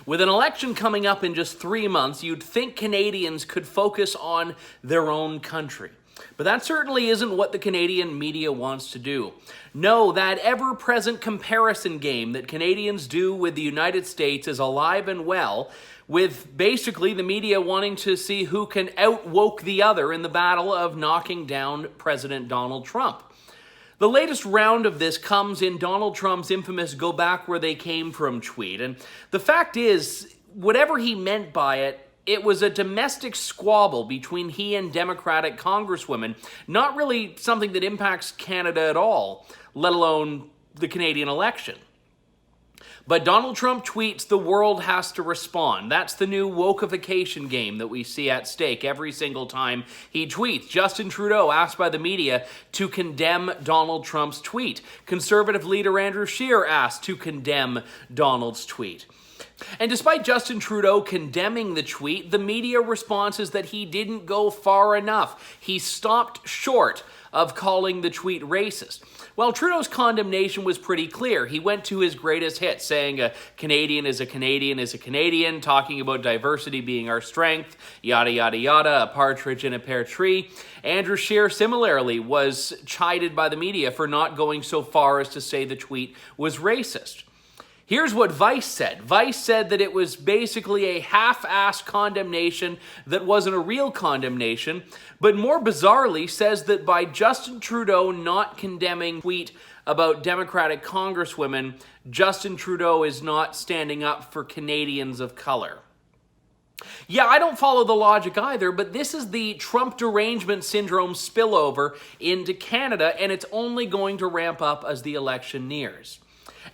With an election coming up in just 3 months, you'd think Canadians could focus on their own country. But that certainly isn't what the Canadian media wants to do. No, that ever-present comparison game that Canadians do with the United States is alive and well, with basically the media wanting to see who can out-woke the other in the battle of knocking down President Donald Trump. The latest round of this comes in Donald Trump's infamous "go back where they came from" tweet. And the fact is, whatever he meant by it, it was a domestic squabble between he and Democratic congresswomen, not really something that impacts Canada at all, let alone the Canadian election. But Donald Trump tweets, the world has to respond. That's the new wokeification game that we see at stake every single time he tweets. Justin Trudeau asked by the media to condemn Donald Trump's tweet. Conservative leader Andrew Scheer asked to condemn Donald's tweet. And despite Justin Trudeau condemning the tweet, the media response is that he didn't go far enough. He stopped short of calling the tweet racist. Well, Trudeau's condemnation was pretty clear. He went to his greatest hit, saying a Canadian is a Canadian is a Canadian, talking about diversity being our strength, yada, yada, yada, a partridge in a pear tree. Andrew Scheer similarly was chided by the media for not going so far as to say the tweet was racist. Here's what Vice said. Vice said that it was basically a half-assed condemnation that wasn't a real condemnation, but more bizarrely says that by Justin Trudeau not condemning the tweet about Democratic congresswomen, Justin Trudeau is not standing up for Canadians of color. Yeah, I don't follow the logic either, but this is the Trump derangement syndrome spillover into Canada, and it's only going to ramp up as the election nears.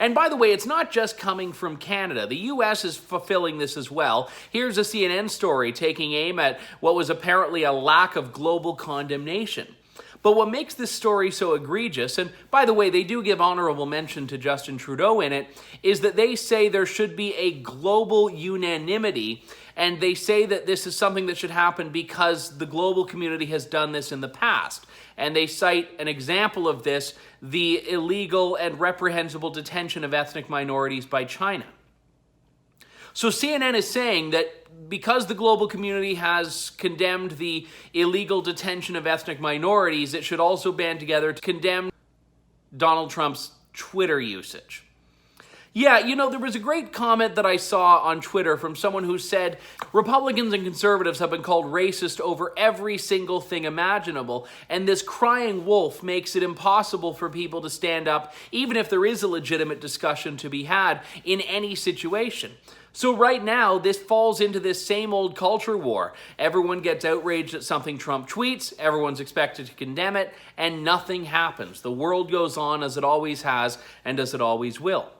And by the way, it's not just coming from Canada. The U.S. is fulfilling this as well. Here's a CNN story taking aim at what was apparently a lack of global condemnation. But what makes this story so egregious, and by the way, they do give honorable mention to Justin Trudeau in it, is that they say there should be a global unanimity, and they say that this is something that should happen because the global community has done this in the past. And they cite an example of this, the illegal and reprehensible detention of ethnic minorities by China. So CNN is saying that because the global community has condemned the illegal detention of ethnic minorities, it should also band together to condemn Donald Trump's Twitter usage. Yeah, you know, there was a great comment that I saw on Twitter from someone who said Republicans and conservatives have been called racist over every single thing imaginable, and this crying wolf makes it impossible for people to stand up, even if there is a legitimate discussion to be had in any situation. So right now, this falls into this same old culture war. Everyone gets outraged at something Trump tweets, everyone's expected to condemn it, and nothing happens. The world goes on as it always has and as it always will.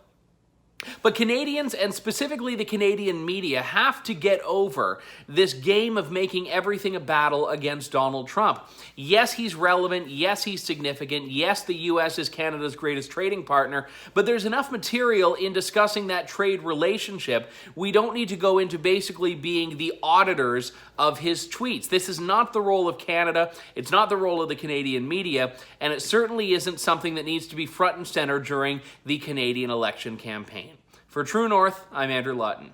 But Canadians, and specifically the Canadian media, have to get over this game of making everything a battle against Donald Trump. Yes, he's relevant. Yes, he's significant. Yes, the U.S. is Canada's greatest trading partner. But there's enough material in discussing that trade relationship. We don't need to go into basically being the auditors of his tweets. This is not the role of Canada. It's not the role of the Canadian media. And it certainly isn't something that needs to be front and center during the Canadian election campaign. For True North, I'm Andrew Lawton.